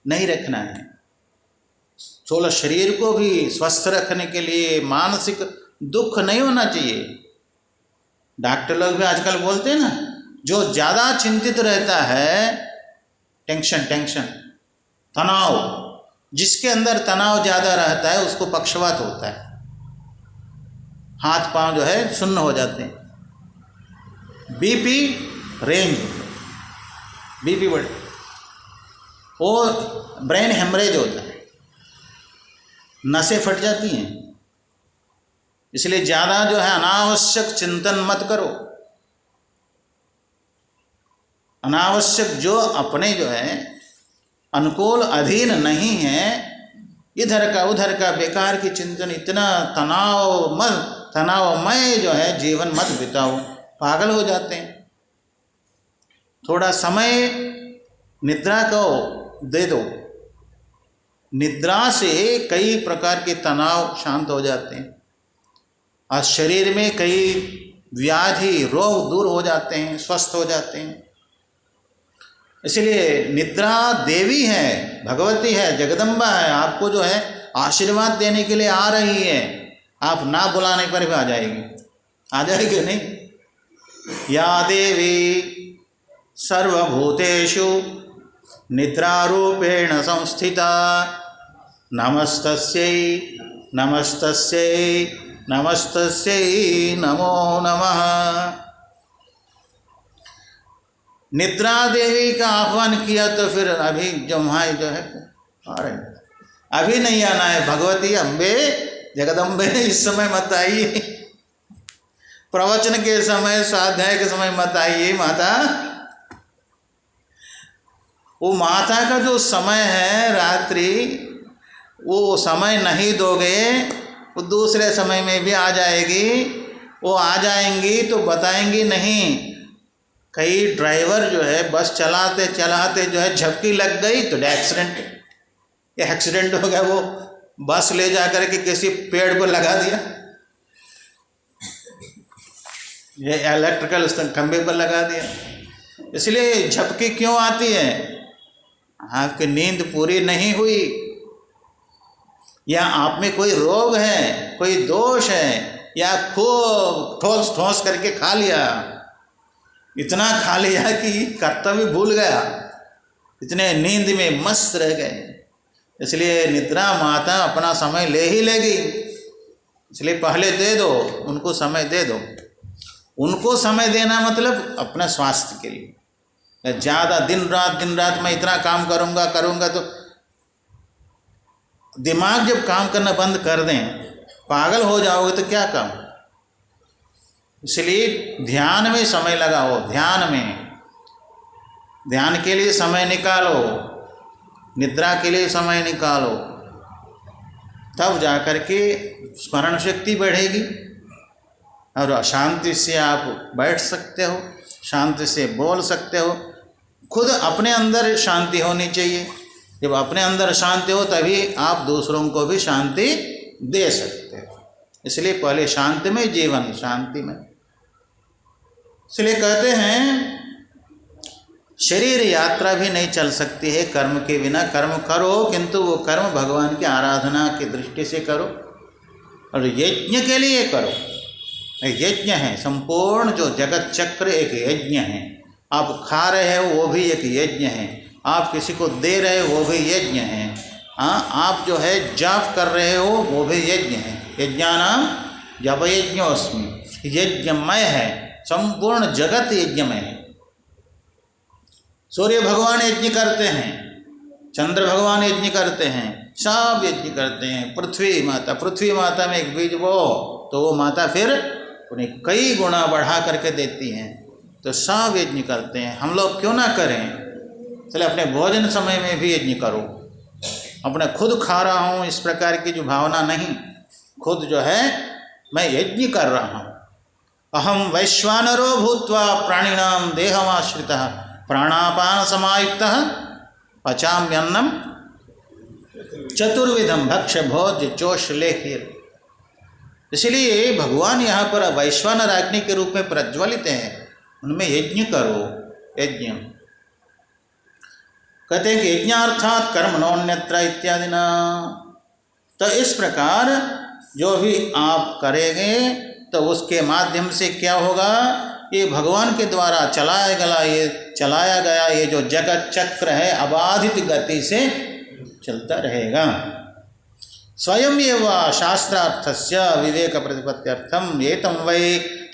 Speaker 1: नहीं रखना है। स्थूल शरीर को भी स्वस्थ रखने के लिए मानसिक दुख नहीं होना चाहिए। डॉक्टर लोग भी आजकल बोलते हैं ना, जो ज़्यादा चिंतित रहता है, टेंशन, तनाव, जिसके अंदर तनाव ज़्यादा रहता है उसको पक्षवात होता है, हाथ पांव जो है सुन्न हो जाते हैं, बीपी रेंज, बीपी बढ़े, और ब्रेन हेमरेज होता है, नसें फट जाती हैं। इसलिए ज़्यादा जो है अनावश्यक चिंतन मत करो। अनावश्यक जो अपने जो है अनुकूल अधीन नहीं है, इधर का उधर का बेकार की चिंतन, इतना तनावमय जो है जीवन मत बिताओ, पागल हो जाते हैं। थोड़ा समय निद्रा को दे दो, निद्रा से कई प्रकार के तनाव शांत हो जाते हैं और शरीर में कई व्याधि रोग दूर हो जाते हैं, स्वस्थ हो जाते हैं। इसलिए निद्रा देवी है, भगवती है, जगदम्बा है, आपको जो है आशीर्वाद देने के लिए आ रही है। आप ना बुलाने पर भी आ जाएगी नहीं? या देवी सर्वभूतेषु निद्रारूपेण संस्थिता, नमस्तस्यै नमस्तस्यै नमस्तस्यै नमो नमः। निद्रा देवी का आह्वान किया तो फिर अभी जो वहाँ जो है आ रहे, अभी नहीं आना है। भगवती अम्बे जगदम्बे इस समय मत आइए, प्रवचन के समय, स्वाध्याय के समय मत आइए माता। वो माता का जो समय है रात्रि, वो समय नहीं दोगे, वो दूसरे समय में भी आ जाएगी। वो आ जाएंगी तो बताएंगी नहीं। कई ड्राइवर जो है बस चलाते चलाते जो है झपकी लग गई तो एक्सीडेंट हो गया, वो बस ले जा कर के किसी पेड़ को लगा दिया, ये इलेक्ट्रिकल खंभे पर लगा दिया। इसलिए झपकी क्यों आती है? आपकी नींद पूरी नहीं हुई, या आप में कोई रोग है, कोई दोष है, या खूब ठोस करके खा लिया, इतना खा लिया कि कर्तव्य भूल गया, इतने नींद में मस्त रह गए। इसलिए निद्रा माता अपना समय ले ही लेगी, इसलिए पहले दे दो, उनको समय दे दो। उनको समय देना मतलब अपना स्वास्थ्य के लिए, ज़्यादा दिन रात मैं इतना काम करूँगा तो दिमाग जब काम करना बंद कर दें, पागल हो जाओगे तो क्या काम। इसलिए ध्यान में समय लगाओ, ध्यान के लिए समय निकालो, निद्रा के लिए समय निकालो, तब जाकर के स्मरण शक्ति बढ़ेगी और शांति से आप बैठ सकते हो, शांति से बोल सकते हो। खुद अपने अंदर शांति होनी चाहिए। जब अपने अंदर शांति हो तभी आप दूसरों को भी शांति दे सकते हो। इसलिए पहले शांति में जीवन, शांति में। इसलिए कहते हैं शरीर यात्रा भी नहीं चल सकती है कर्म के बिना। कर्म करो, किंतु वो कर्म भगवान की आराधना की दृष्टि से करो और यज्ञ के लिए करो। यज्ञ है, संपूर्ण जो जगत चक्र एक यज्ञ है। आप खा रहे हो वो भी एक यज्ञ है, आप किसी को दे रहे हो वो भी यज्ञ है। आप जो है जाप कर रहे हो वो भी यज्ञ है। यज्ञानाम जप यज्ञोस्मि, यज्ञमय है, संपूर्ण जगत यज्ञमय है। सूर्य भगवान यज्ञ करते हैं, चंद्र भगवान यज्ञ करते हैं, सब यज्ञ करते हैं। पृथ्वी माता में एक बीज बो तो वो माता फिर उन्हें कई गुना बढ़ा करके देती हैं। तो सब यज्ञ करते हैं, हम लोग क्यों ना करें। चले अपने भोजन समय में भी यज्ञ करो। अपने खुद खा रहा हूँ इस प्रकार की जो भावना नहीं, खुद जो है मैं यज्ञ कर रहा हूँ। अहम वैश्वानरो भूत्वा प्राणिनाम देहमाश्रितः प्राणापान समायुक्तः पचाम्यन्नम चतुर्विधम भक्ष्य भोज्य चोषलेहिर। इसलिए भगवान यहाँ पर वैश्वानर अग्नि के रूप में प्रज्वलित हैं। उनमें यज्ञ करो। यज्ञ कहते हैं कि यज्ञार्थात कर्मणोन्यत्र इत्यादि ना। तो इस प्रकार जो भी आप करेंगे तो उसके माध्यम से क्या होगा, ये भगवान के द्वारा चलाया गया ये जो जगत चक्र है अबाधित गति से चलता रहेगा। स्वयं एव शास्त्रार्थस्य विवेक प्रतिपत्त्यर्थम एतं वै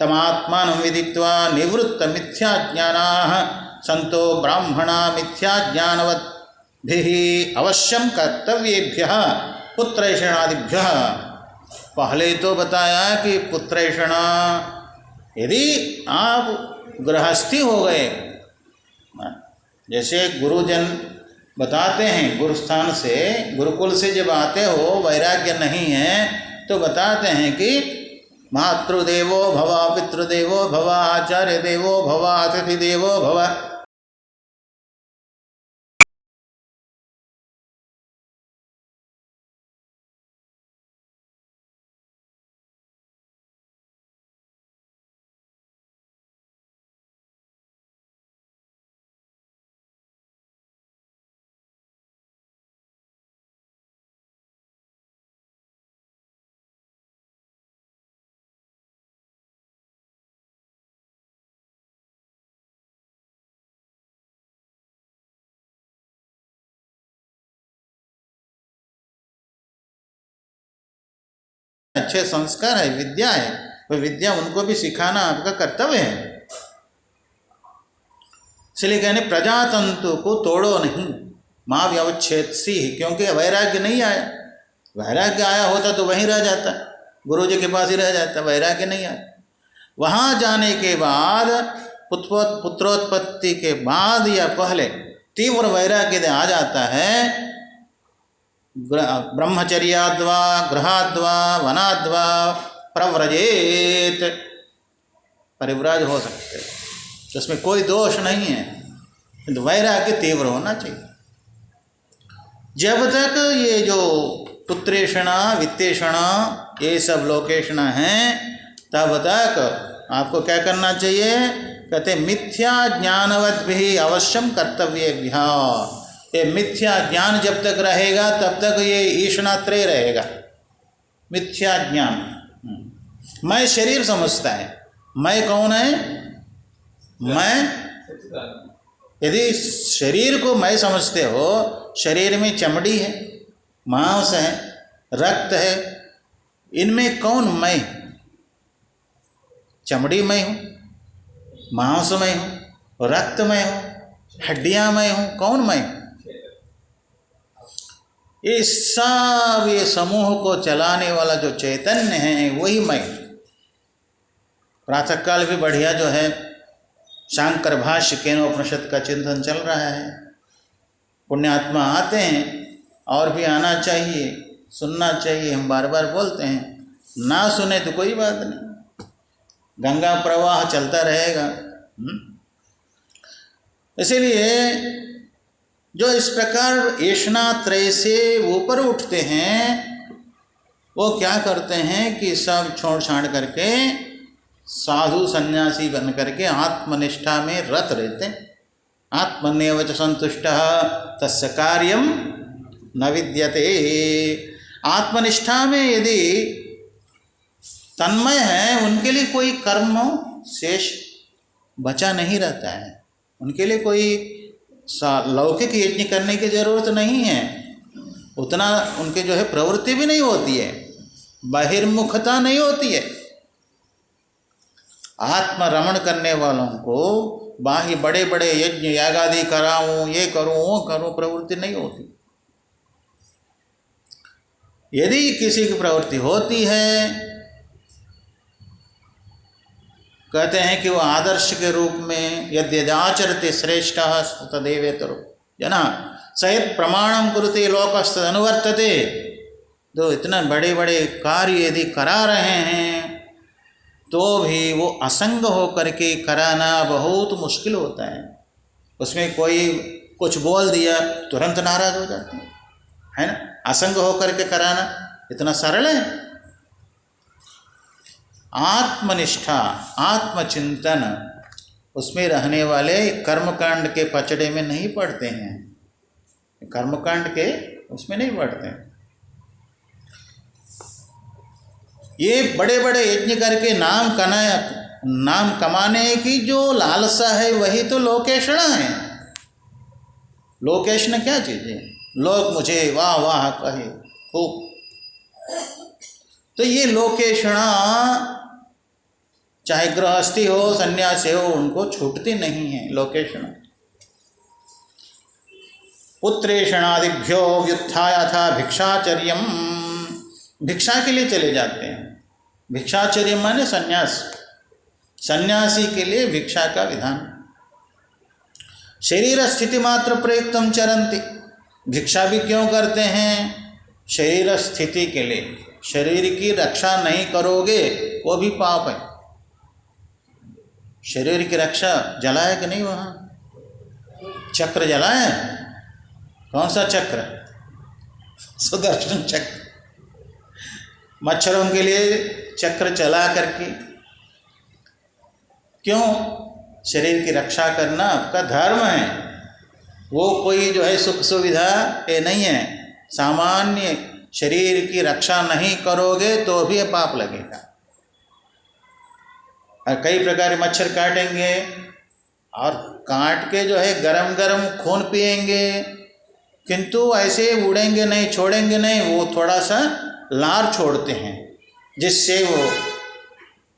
Speaker 1: तमात्मानं विदित्वा निवृत्त मिथ्याज्ञानाः संतो ब्राह्मणा मिथ्याज्ञानवद्भिः अवश्यं कर्तव्येभ्यः पुत्रैषणादिभ्यः। पहले तो बताया कि पुत्रैषणा, यदि आप गृहस्थी हो गए, जैसे गुरुजन बताते हैं गुरुस्थान से, गुरुकुल से जब आते हो, वैराग्य नहीं है तो बताते हैं कि मातृदेवो भव, पितृदेवो भव, आचार्य देवो भव, अतिथि देवो भव। अच्छे संस्कार है, विद्या है, वो विद्या उनको भी सिखाना आपका कर्तव्य है। इसलिए कहने प्रजातंतु को तोड़ो नहीं, माँ व्यवच्छेदसी, क्योंकि वैराग्य नहीं आया। वैराग्य आया होता तो वहीं रह जाता, गुरु जी के पास ही रह जाता। वैराग्य नहीं आया, वहाँ जाने के बाद पुत्रोत्पत्ति के बाद या पहले तीव्र वैराग्य आ जाता है। ब्रह्मचर्याद्वा गृहाद्वा वनाद्वा प्रव्रजेत, परिव्राज हो सकते, उसमें कोई दोष नहीं है, किंतु वैराग्य तीव्र होना चाहिए। जब तक ये जो पुत्रेषणा वित्तेषणा ये सब लोकेषणा हैं, तब तक आपको क्या करना चाहिए। कहते मिथ्या ज्ञानवद्भिः अवश्यम कर्तव्येभ्यः। ये मिथ्या ज्ञान जब तक रहेगा तब तक ये ईशणात्रय रहेगा। मिथ्या ज्ञान, मैं शरीर समझता है, मैं कौन है, मैं। यदि शरीर को मैं समझते हो, शरीर में चमड़ी है, मांस है, रक्त है, इनमें कौन मैं। चमड़ी मैं हूँ, मांस मैं हूँ, रक्त मैं हूँ, हड्डियां मैं हूँ, कौन मैं? ये सब ये समूह को चलाने वाला जो चैतन्य है वही मैं। प्रातःकाल भी बढ़िया जो है शांकर भाष्य केनोपनिषद का चिंतन चल रहा है। पुण्यात्मा आते हैं और भी आना चाहिए, सुनना चाहिए। हम बार बार बोलते हैं, ना सुने तो कोई बात नहीं, गंगा प्रवाह चलता रहेगा। इसीलिए जो इस प्रकार ऐष्णात्रय से ऊपर उठते हैं वो क्या करते हैं कि सब छोड़ छाड़ करके साधु सन्यासी बन करके आत्मनिष्ठा में रत रहते हैं। आत्मन्येव च संतुष्टः तस्य कार्यं न विद्यते। आत्मनिष्ठा में यदि तन्मय है, उनके लिए कोई कर्म शेष बचा नहीं रहता है। उनके लिए कोई लौकिक यज्ञ करने की जरूरत नहीं है, उतना उनके जो है प्रवृत्ति भी नहीं होती है, बहिर्मुखता नहीं होती है। आत्मरमण करने वालों को बाह्य बड़े बड़े यज्ञ यागादि कराऊं, ये करूं वो करूं, प्रवृत्ति नहीं होती। यदि किसी की प्रवृत्ति होती है, कहते हैं कि वो आदर्श के रूप में यद्यदाचरते श्रेष्ठः तदेवेतरो जना सहित प्रमाणम कुरुते लोकस्तद अनुवर्तते। तो इतना बड़े बड़े कार्य यदि करा रहे हैं तो भी वो असंग होकर के कराना बहुत मुश्किल होता है। उसमें कोई कुछ बोल दिया तुरंत नाराज हो जाते हैं, है ना। असंग होकर के कराना इतना सरल है। आत्मनिष्ठा, आत्मचिंतन, उसमें रहने वाले कर्मकांड के पचड़े में नहीं पड़ते हैं, कर्मकांड के उसमें नहीं पड़ते हैं। ये बड़े बड़े यज्ञ करके नाम कमाने की जो लालसा है वही तो लोकेशणा है। लोकेशण क्या चीज़ है? लोग मुझे वाह वाह कहे खूब, तो ये लोकेशणा चाहे गृहस्थी हो सन्यासी हो उनको छूटती नहीं है। लोकेशणा पुत्रेषणादिभ्यो व्युत्थाय था भिक्षाचर्यम, भिक्षा के लिए चले जाते हैं। भिक्षाचर्य माने सन्यास, सन्यासी के लिए भिक्षा का विधान। शरीर स्थिति मात्र प्रयुक्तम चरन्ति, भिक्षा भी क्यों करते हैं? शरीर स्थिति के लिए। शरीर की रक्षा नहीं करोगे वो भी पाप है। शरीर की रक्षा जलाए कि नहीं? वहाँ चक्र जलाए, कौन सा चक्र? सुदर्शन चक्र। मच्छरों के लिए चक्र चला करके, क्यों? शरीर की रक्षा करना आपका धर्म है। वो कोई जो है सुख सुविधा ये नहीं है। सामान्य शरीर की रक्षा नहीं करोगे तो भी पाप लगेगा। और कई प्रकार के मच्छर काटेंगे और काट के जो है गरम गरम खून पिएंगे, किंतु ऐसे उड़ेंगे नहीं, छोड़ेंगे नहीं, वो थोड़ा सा लार छोड़ते हैं जिससे वो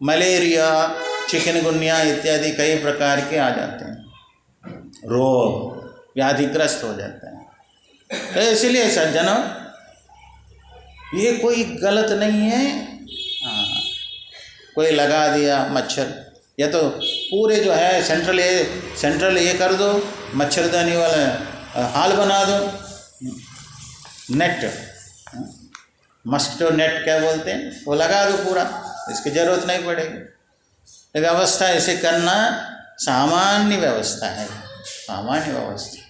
Speaker 1: मलेरिया, चिकनगुनिया इत्यादि कई प्रकार के आ जाते हैं, रोग व्याधिग्रस्त हो जाता है। तो इसलिए सज्जनों ये कोई गलत नहीं है। हाँ, कोई लगा दिया मच्छर, या तो पूरे जो है सेंट्रल ये कर दो, मच्छरदानी वाला हाल बना दो, नेट, मस्किटो नेट क्या बोलते हैं, वो लगा दो पूरा, इसकी ज़रूरत नहीं पड़ेगी। एक व्यवस्था ऐसे करना सामान्य व्यवस्था है, सामान्य व्यवस्था।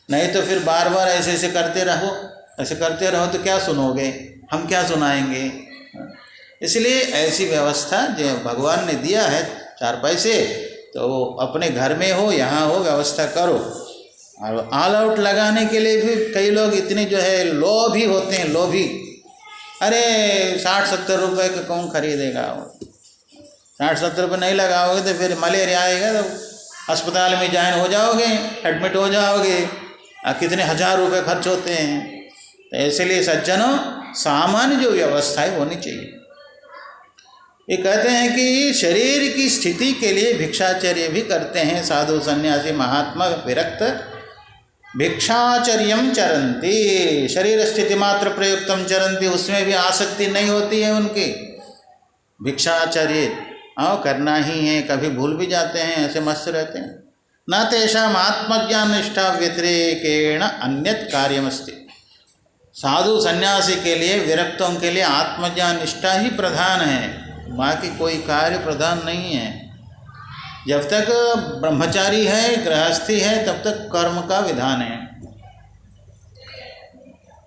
Speaker 1: नहीं तो फिर बार बार ऐसे ऐसे करते रहो तो क्या सुनोगे, हम क्या सुनाएंगे। इसलिए ऐसी व्यवस्था जो भगवान ने दिया है 4 पैसे, तो अपने घर में हो यहाँ हो व्यवस्था करो। और ऑल आउट लगाने के लिए भी कई लोग इतने जो है लोभी होते हैं, लोभी। अरे 60-70 रुपये का कौन खरीदेगा? 60-70 रुपये नहीं लगाओगे तो फिर मलेरिया आएगा तो अस्पताल में ज्वाइन हो जाओगे, एडमिट हो जाओगे, कितने हज़ार रुपये खर्च होते हैं। तो इसलिए सज्जनों सामान्य जो व्यवस्था है होनी चाहिए। ये कहते हैं कि शरीर की स्थिति के लिए भिक्षाचर्य भी करते हैं साधु सन्यासी महात्मा विरक्त। भिक्षाचर्यम चरंती, शरीर स्थिति मात्र प्रयुक्तम चरंती, उसमें भी आसक्ति नहीं होती है उनकी। भिक्षाचर्य करना ही है, कभी भूल भी जाते हैं, ऐसे मस्त रहते हैं। न तेषाम आत्मज्ञान निष्ठा व्यतिरेकेण अन्यत कार्यमस्ति। साधु सन्यासी के लिए, विरक्तों के लिए आत्मज्ञान निष्ठा ही प्रधान है, बाकी कोई कार्य प्रधान नहीं है। जब तक ब्रह्मचारी है, गृहस्थी है, तब तक कर्म का विधान है।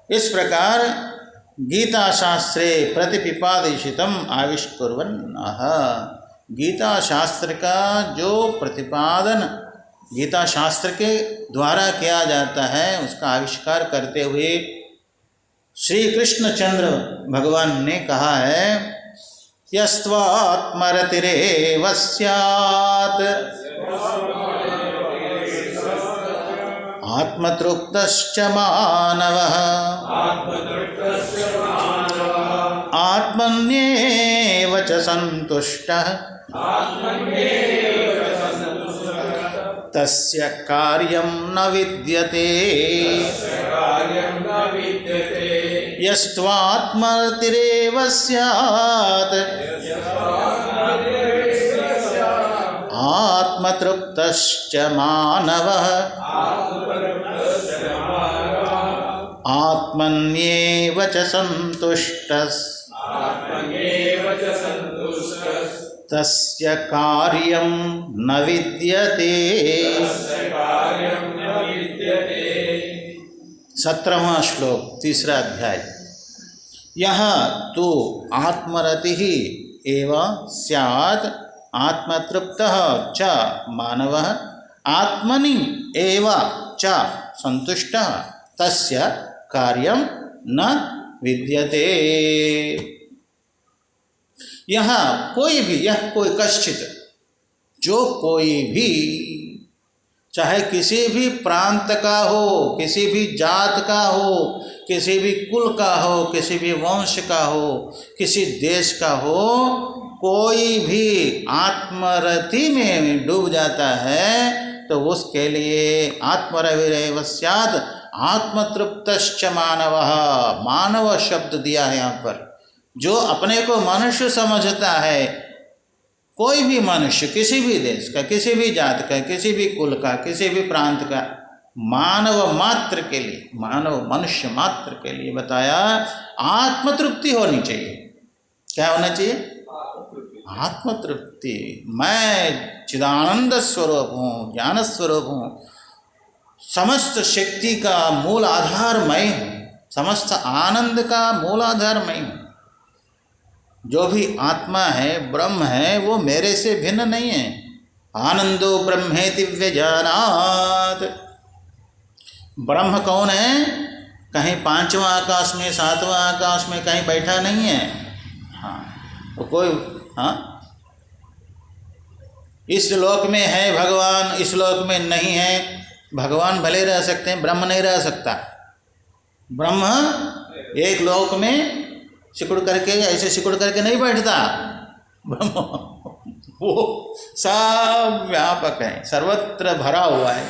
Speaker 1: इस प्रकार गीता शास्त्रे प्रतिपिपादिशितम आविष्कुर्वन्नः, गीता शास्त्र का जो प्रतिपादन गीता शास्त्र के द्वारा किया जाता है, उसका आविष्कार करते हुए श्री कृष्णचंद्र भगवान ने कहा है, यस्त्वात्मरतिरेव स्यात् आत्मतृप्तश्च मानवः आत्मन्येव च सन्तुष्टः तस्य कार्यं न विद्यते। यस्त्वात्मरतिरेव स्यात् आत्मतृप्तश्च मानवः आत्मन्येव च सन्तुष्टः तस्य कार्यं न विद्यते। 17वां श्लोक, 3रा अध्याय। यह तो आत्मरति एव स्यात् आत्मतृप्तः च मानवः आत्मनि एव च संतुष्टः तस्य कार्यं न विद्यते। यहाँ कोई भी, यह कोई कश्चित, जो कोई भी, चाहे किसी भी प्रांत का हो, किसी भी जात का हो, किसी भी कुल का हो, किसी भी वंश का हो, किसी देश का हो, कोई भी आत्मरति में डूब जाता है तो उसके लिए आत्मरतिरेव स्यात् आत्मतृप्तश्च मानवः, मानव शब्द दिया है यहाँ पर। जो अपने को मनुष्य समझता है, कोई भी मनुष्य, किसी भी देश का, किसी भी जात का, किसी भी कुल का, किसी भी प्रांत का, मानव मात्र के लिए, मानव मनुष्य मात्र के लिए बताया आत्मतृप्ति होनी चाहिए। क्या होना चाहिए? आत्मतृप्ति। मैं चिदानंद स्वरूप हूँ, ज्ञान स्वरूप हूँ, समस्त शक्ति का मूल आधार मैं हूँ, समस्त आनंद का मूल आधार मैं हूँ। जो भी आत्मा है, ब्रह्म है, वो मेरे से भिन्न नहीं है। आनंदो ब्रह्मेति व्यजानात्। ब्रह्म कौन है? कहीं 5वां आकाश में, 7वां आकाश में कहीं बैठा नहीं है। हाँ, तो कोई, हाँ, इस लोक में है भगवान, इस लोक में नहीं है। भगवान भले रह सकते हैं, ब्रह्म नहीं रह सकता। ब्रह्म एक लोक में सिकुड़ करके, ऐसे सिकुड़ करके नहीं बैठता। ब्रह्म वो सब व्यापक है, सर्वत्र भरा हुआ है।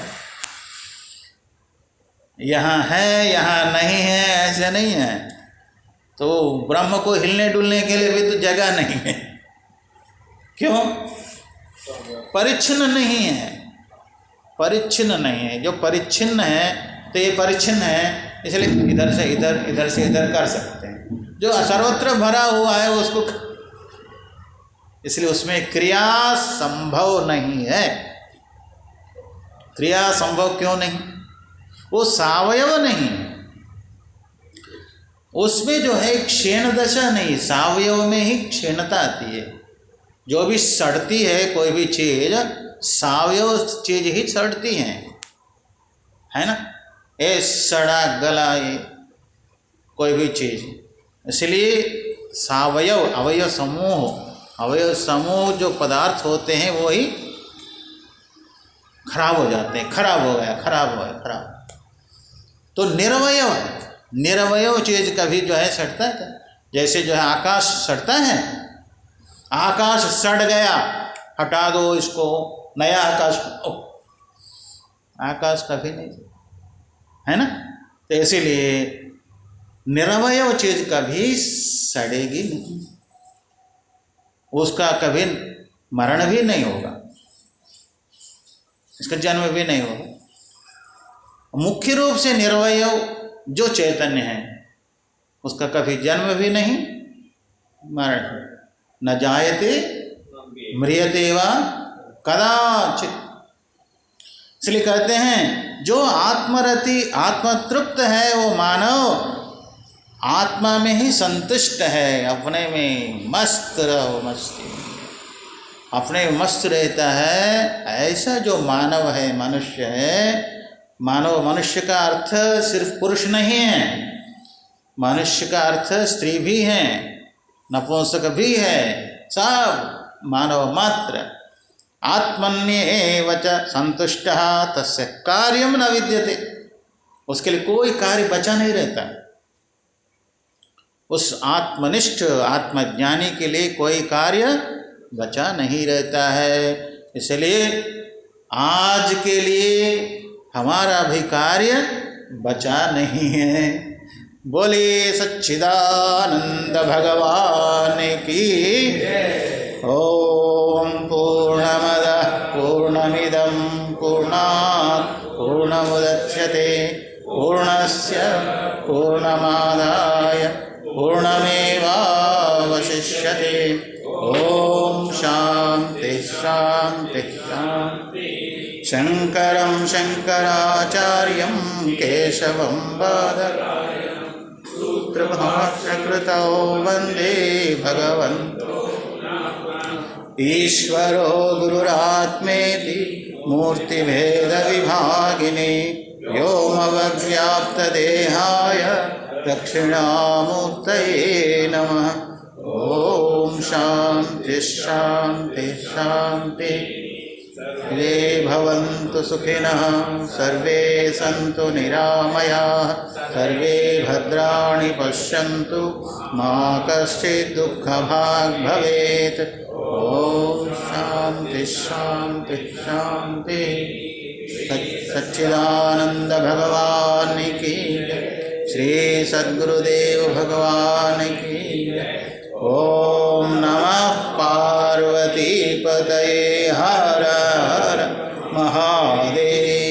Speaker 1: यहाँ है, यहाँ नहीं है, ऐसे नहीं है। तो ब्रह्म को हिलने डुलने के लिए भी तो जगह नहीं है। क्यों? परिच्छिन्न नहीं है, परिच्छिन्न नहीं है। जो परिच्छिन्न है तो ये परिच्छिन्न है, इसलिए इधर से इधर, इधर से इधर कर सकते हैं। जो सर्वत्र भरा हुआ है उसको, इसलिए उसमें क्रिया संभव नहीं है। क्रिया संभव क्यों नहीं? वो सावयव नहीं, उसमें जो है क्षीण दशा नहीं, सावयव में ही क्षीणता आती है। जो भी सड़ती है कोई भी चीज, सावयव चीज ही सड़ती है ना। ये सड़ा गला, ये कोई भी चीज, इसलिए सावयव, अवयव समूह जो पदार्थ होते हैं वो ही खराब हो जाते हैं। खराब हो गया, खराब। तो निरवयव चीज कभी जो है सड़ता है। जैसे जो है आकाश सड़ता है, आकाश सड़ गया, हटा दो इसको, नया आकाश, आकाश कभी नहीं, है ना। तो इसीलिए निरवयव चीज कभी सड़ेगी नहीं, उसका कभी मरण भी नहीं होगा, इसका जन्म भी नहीं होगा। मुख्य रूप से निर्वयव जो चैतन्य है उसका कभी जन्म भी नहीं, मरण न जायते म्रियते वा कदाचित। इसलिए कहते हैं जो आत्मरति आत्मतृप्त है वो मानव आत्मा में ही संतुष्ट है, अपने में मस्त रहो, मस्ती अपने में मस्त रहता है। ऐसा जो मानव है, मनुष्य है, मानव, मनुष्य का अर्थ सिर्फ पुरुष नहीं है, मनुष्य का अर्थ स्त्री भी है, नपुंसक भी है, सब मानव मात्र। आत्मन्येव च संतुष्टः तस्य कार्यं न विद्यते, उसके लिए कोई कार्य बचा नहीं रहता। उस आत्मनिष्ठ आत्मज्ञानी के लिए कोई कार्य बचा नहीं रहता है। इसलिए आज के लिए हमारा भी कार्य बचा नहीं है। बोले सच्चिदानंद भगवान की। ओम पूर्णमदः पूर्णमिदं पूर्णात् पूर्णमुदच्यते पूर्णस्य पूर्णमादाय पूर्णमेवावशिष्यते। ओम शांति शांति शांति। शंकरं शंकराचार्यं केशवं बादरायणं सूत्रभाष्यकृतौ वन्दे भगवन्तौ ईश्वरो गुरुरात्मेति मूर्तिभेदविभागिने व्योमवद्व्याप्तदेहाय दक्षिणामूर्तये नमः। ओम शांति शांति शांति। सर्वे भवन्तु सुखिनः, सर्वे सन्तु निरामयाः, सर्वे भद्राणि पश्यन्तु, मा कश्चित् दुःखभाग् भवेत्। ओम शांति शांति शांति। सच्चिदानंद भगवान की, श्री सद्गुरुदेव भगवान की। ओम नमः पार्वती पतये, हर हर महादेव।